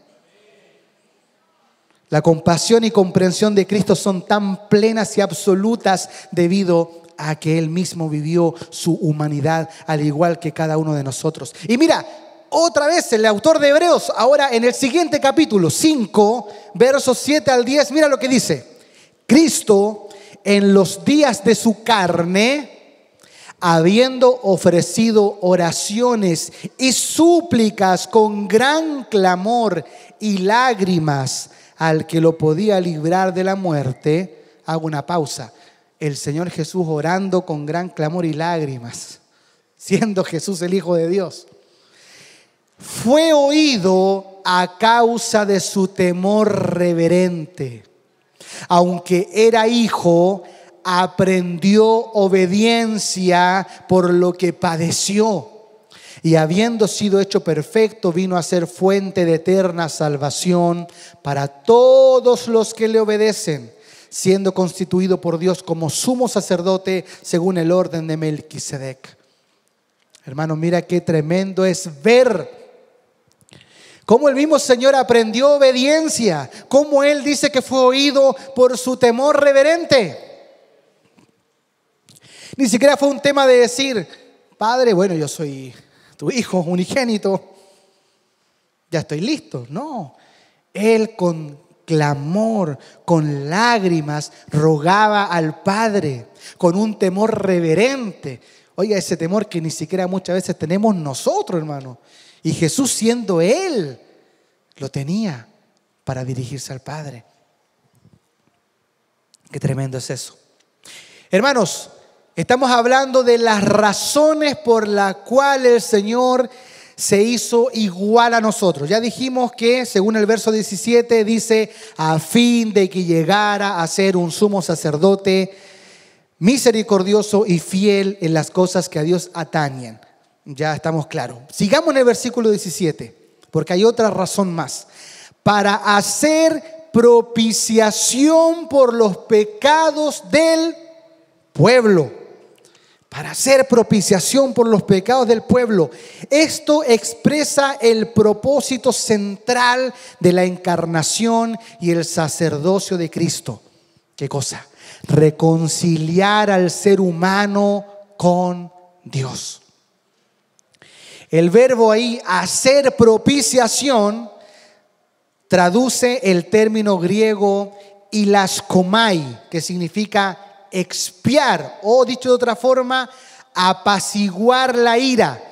La compasión y comprensión de Cristo son tan plenas y absolutas debido a que Él mismo vivió su humanidad al igual que cada uno de nosotros. Y mira, otra vez el autor de Hebreos, ahora en el siguiente capítulo 5, versos 7 al 10, mira lo que dice: Cristo, en los días de su carne, habiendo ofrecido oraciones y súplicas con gran clamor y lágrimas al que lo podía librar de la muerte. Hago una pausa. El Señor Jesús orando con gran clamor y lágrimas, siendo Jesús el Hijo de Dios, fue oído a causa de su temor reverente. Aunque era hijo, aprendió obediencia por lo que padeció. Y habiendo sido hecho perfecto, vino a ser fuente de eterna salvación para todos los que le obedecen, siendo constituido por Dios como sumo sacerdote según el orden de Melquisedec. Hermano, mira qué tremendo es ver cómo el mismo Señor aprendió obediencia, cómo Él dice que fue oído por su temor reverente. Ni siquiera fue un tema de decir: Padre, bueno, yo soy tu hijo unigénito, ya estoy listo. No, Él con clamor, con lágrimas, rogaba al Padre, con un temor reverente. Oiga, ese temor que ni siquiera muchas veces tenemos nosotros, hermano. Y Jesús, siendo Él, lo tenía para dirigirse al Padre. Qué tremendo es eso. Hermanos, estamos hablando de las razones por las cuales el Señor se hizo igual a nosotros. Ya dijimos que, según el verso 17, dice, a fin de que llegara a ser un sumo sacerdote misericordioso y fiel en las cosas que a Dios atañen. Ya estamos claros. Sigamos en el versículo 17, porque hay otra razón más. Para hacer propiciación por los pecados del pueblo. Para hacer propiciación por los pecados del pueblo. Esto expresa el propósito central de la encarnación y el sacerdocio de Cristo. ¿Qué cosa? Reconciliar al ser humano con Dios. El verbo ahí, hacer propiciación, traduce el término griego hilaskomai, que significa expiar, o dicho de otra forma, apaciguar la ira.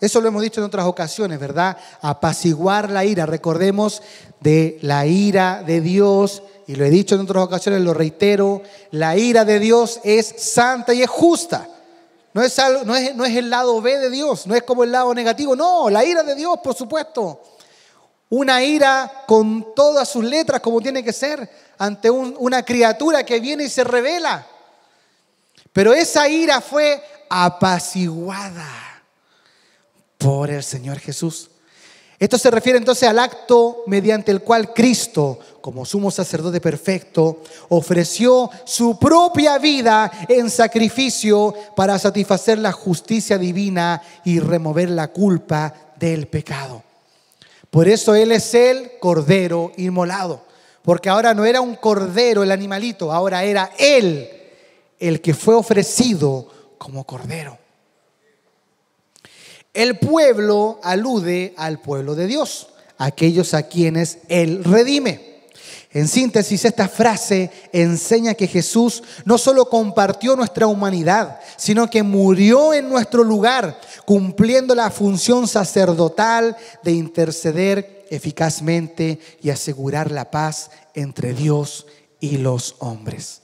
Eso lo hemos dicho en otras ocasiones, ¿verdad? Apaciguar la ira. Recordemos de la ira de Dios, y lo he dicho en otras ocasiones, lo reitero, la ira de Dios es santa y es justa. No es el lado B de Dios, no es como el lado negativo. No, la ira de Dios, por supuesto. Una ira con todas sus letras, como tiene que ser, ante una criatura que viene y se revela. Pero esa ira fue apaciguada por el Señor Jesús. Esto se refiere entonces al acto mediante el cual Cristo, como sumo sacerdote perfecto, ofreció su propia vida en sacrificio para satisfacer la justicia divina y remover la culpa del pecado. Por eso Él es el Cordero inmolado, porque ahora no era un cordero el animalito, ahora era Él el que fue ofrecido como cordero. El pueblo alude al pueblo de Dios, aquellos a quienes Él redime. En síntesis, esta frase enseña que Jesús no solo compartió nuestra humanidad, sino que murió en nuestro lugar, cumpliendo la función sacerdotal de interceder eficazmente y asegurar la paz entre Dios y los hombres.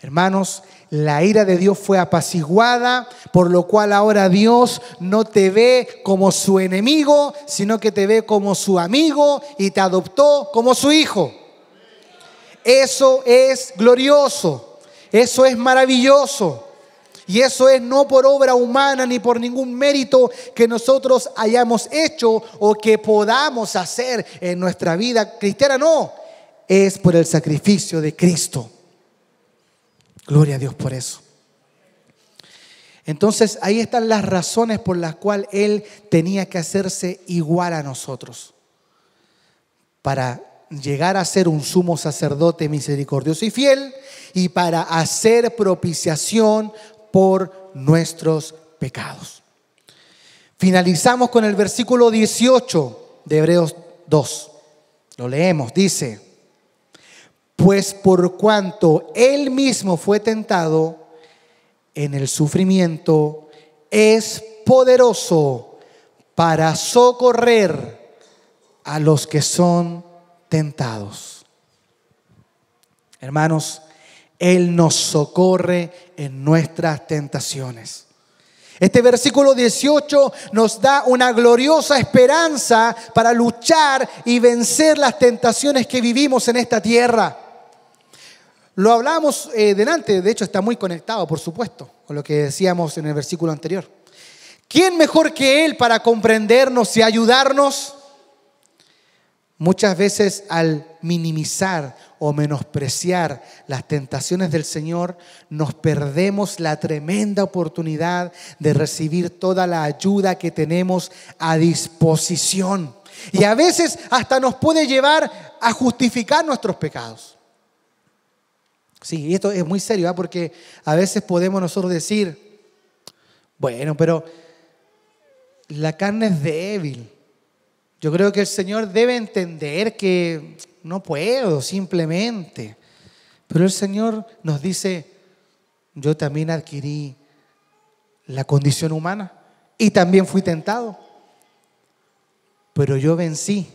Hermanos, la ira de Dios fue apaciguada, por lo cual ahora Dios no te ve como su enemigo, sino que te ve como su amigo y te adoptó como su hijo. Eso es glorioso, eso es maravilloso. Y eso es no por obra humana ni por ningún mérito que nosotros hayamos hecho o que podamos hacer en nuestra vida cristiana. No, es por el sacrificio de Cristo. Gloria a Dios por eso. Entonces ahí están las razones por las cuales Él tenía que hacerse igual a nosotros, para llegar a ser un sumo sacerdote misericordioso y fiel, y para hacer propiciación por nuestros pecados. Finalizamos con el versículo 18 de Hebreos 2. Lo leemos, dice: pues por cuanto Él mismo fue tentado en el sufrimiento, es poderoso para socorrer a los que son tentados. Hermanos, Él nos socorre en nuestras tentaciones. Este versículo 18 nos da una gloriosa esperanza para luchar y vencer las tentaciones que vivimos en esta tierra. Lo hablamos delante, de hecho está muy conectado, por supuesto, con lo que decíamos en el versículo anterior. ¿Quién mejor que Él para comprendernos y ayudarnos? Muchas veces al minimizar o menospreciar las tentaciones del Señor, nos perdemos la tremenda oportunidad de recibir toda la ayuda que tenemos a disposición. Y a veces hasta nos puede llevar a justificar nuestros pecados. Sí, y esto es muy serio, ¿eh? Porque a veces podemos nosotros decir, bueno, pero la carne es débil. Yo creo que el Señor debe entender que no puedo simplemente. Pero el Señor nos dice, yo también adquirí la condición humana y también fui tentado. Pero yo vencí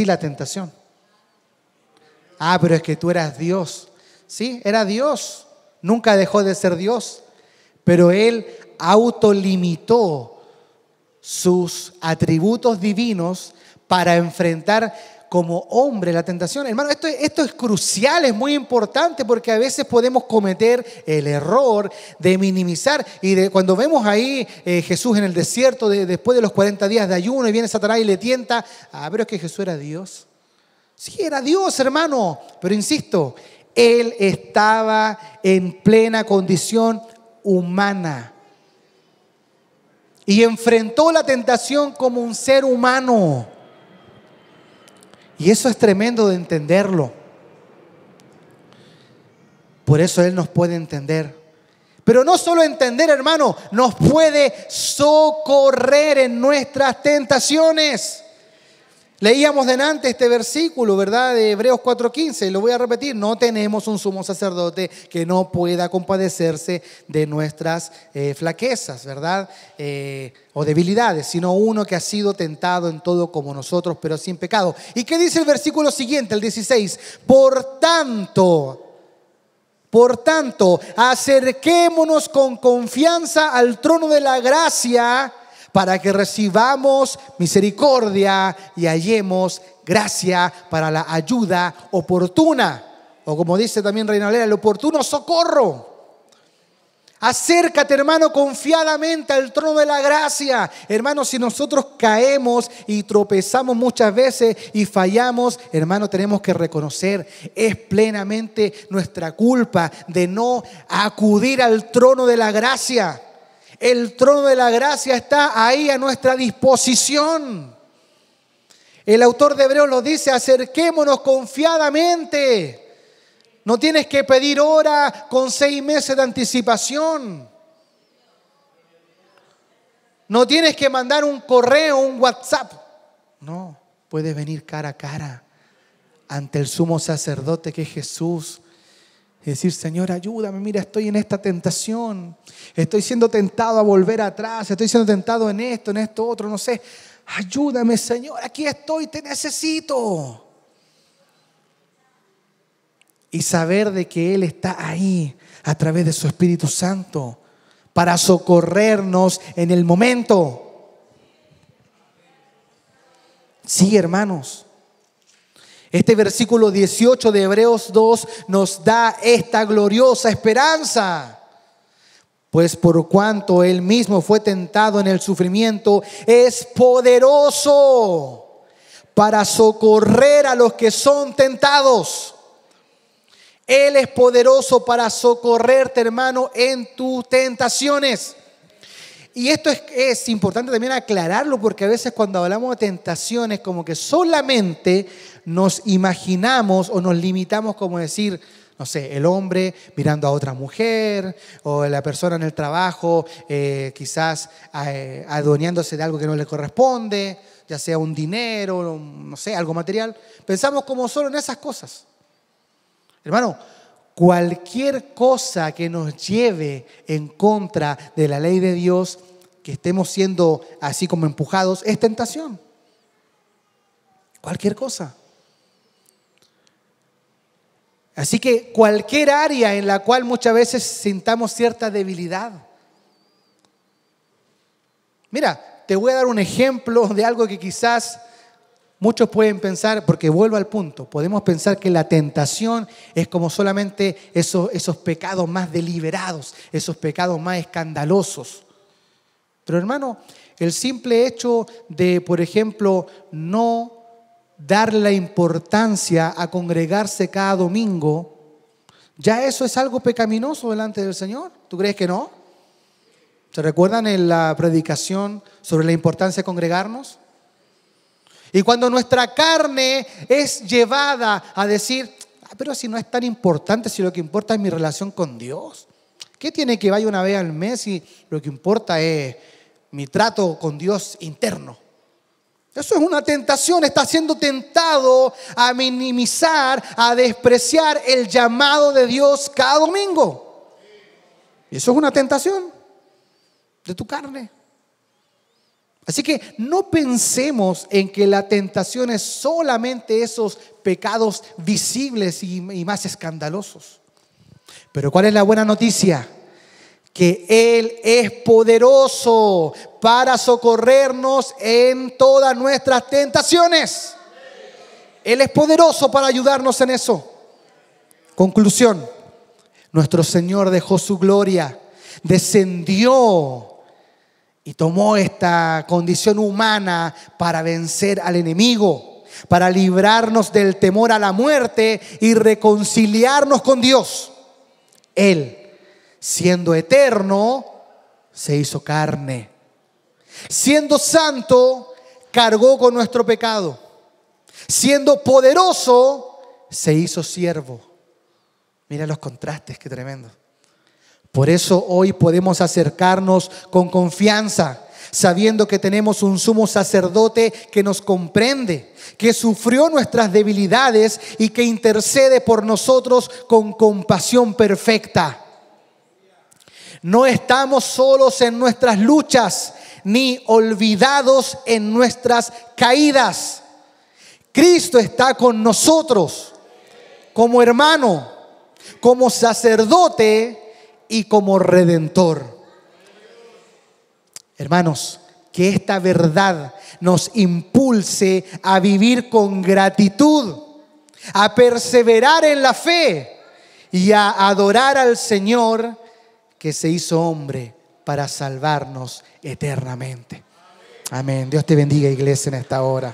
la tentación. Ah, pero es que tú eras Dios. Sí, era Dios. Nunca dejó de ser Dios. Pero Él autolimitó sus atributos divinos para enfrentar como hombre la tentación. Hermano, esto es crucial, es muy importante, porque a veces podemos cometer el error de minimizar. Y cuando vemos ahí Jesús en el desierto, después de los 40 días de ayuno, y viene Satanás y le tienta, pero es que Jesús era Dios. Sí, era Dios, hermano, pero insisto, Él estaba en plena condición humana y enfrentó la tentación como un ser humano. Y eso es tremendo de entenderlo. Por eso Él nos puede entender. Pero no solo entender, hermano, nos puede socorrer en nuestras tentaciones. Leíamos delante este versículo, ¿verdad? De Hebreos 4:15, lo voy a repetir. No tenemos un sumo sacerdote que no pueda compadecerse de nuestras flaquezas, ¿verdad? O debilidades, sino uno que ha sido tentado en todo como nosotros, pero sin pecado. ¿Y qué dice el versículo siguiente, el 16? Por tanto, acerquémonos con confianza al trono de la gracia, para que recibamos misericordia y hallemos gracia para la ayuda oportuna. O como dice también Reina Valera, el oportuno socorro. Acércate, hermano, confiadamente al trono de la gracia. Hermano, si nosotros caemos y tropezamos muchas veces y fallamos, hermano, tenemos que reconocer, es plenamente nuestra culpa de no acudir al trono de la gracia. El trono de la gracia está ahí a nuestra disposición. El autor de Hebreos lo dice, acerquémonos confiadamente. No tienes que pedir hora con 6 meses de anticipación. No tienes que mandar un correo, un WhatsApp. No, puedes venir cara a cara ante el sumo sacerdote que es Jesús. Y decir, Señor, ayúdame, mira, estoy en esta tentación. Estoy siendo tentado a volver atrás. Estoy siendo tentado en esto otro, no sé. Ayúdame, Señor, aquí estoy, te necesito. Y saber de que Él está ahí a través de su Espíritu Santo para socorrernos en el momento. Sí, hermanos. Este versículo 18 de Hebreos 2 nos da esta gloriosa esperanza. Pues por cuanto Él mismo fue tentado en el sufrimiento, es poderoso para socorrer a los que son tentados. Él es poderoso para socorrerte, hermano, en tus tentaciones. Y esto es importante también aclararlo, porque a veces cuando hablamos de tentaciones, como que solamente nos imaginamos o nos limitamos, como decir, no sé, el hombre mirando a otra mujer, o la persona en el trabajo quizás adueñándose de algo que no le corresponde, ya sea un dinero, no sé, algo material. Pensamos como solo en esas cosas. Hermano, cualquier cosa que nos lleve en contra de la ley de Dios, que estemos siendo así como empujados, es tentación. Cualquier cosa. Así que cualquier área en la cual muchas veces sintamos cierta debilidad. Mira, te voy a dar un ejemplo de algo que quizás muchos pueden pensar, porque vuelvo al punto, podemos pensar que la tentación es como solamente esos pecados más deliberados, esos pecados más escandalosos. Pero hermano, el simple hecho de, por ejemplo, no darle la importancia a congregarse cada domingo, ya eso es algo pecaminoso delante del Señor. ¿Tú crees que no? ¿Se recuerdan en la predicación sobre la importancia de congregarnos? Y cuando nuestra carne es llevada a decir, pero si no es tan importante, si lo que importa es mi relación con Dios. ¿Qué tiene que vaya una vez al mes si lo que importa es mi trato con Dios interno? Eso es una tentación. Estás siendo tentado a minimizar, a despreciar el llamado de Dios cada domingo. Y eso es una tentación de tu carne. Así que no pensemos en que la tentación es solamente esos pecados visibles y más escandalosos. Pero ¿cuál es la buena noticia? Que Él es poderoso para socorrernos en todas nuestras tentaciones. Él es poderoso para ayudarnos en eso. Conclusión: nuestro Señor dejó su gloria, descendió y tomó esta condición humana para vencer al enemigo, para librarnos del temor a la muerte y reconciliarnos con Dios. Él, siendo eterno, se hizo carne. Siendo santo, cargó con nuestro pecado. Siendo poderoso, se hizo siervo. Mira los contrastes, qué tremendo. Por eso hoy podemos acercarnos con confianza, sabiendo que tenemos un sumo sacerdote que nos comprende, que sufrió nuestras debilidades y que intercede por nosotros con compasión perfecta. No estamos solos en nuestras luchas, ni olvidados en nuestras caídas. Cristo está con nosotros como hermano, como sacerdote y como redentor. Hermanos, que esta verdad nos impulse a vivir con gratitud, a perseverar en la fe y a adorar al Señor que se hizo hombre para salvarnos eternamente. Amén. Dios te bendiga, iglesia, en esta hora.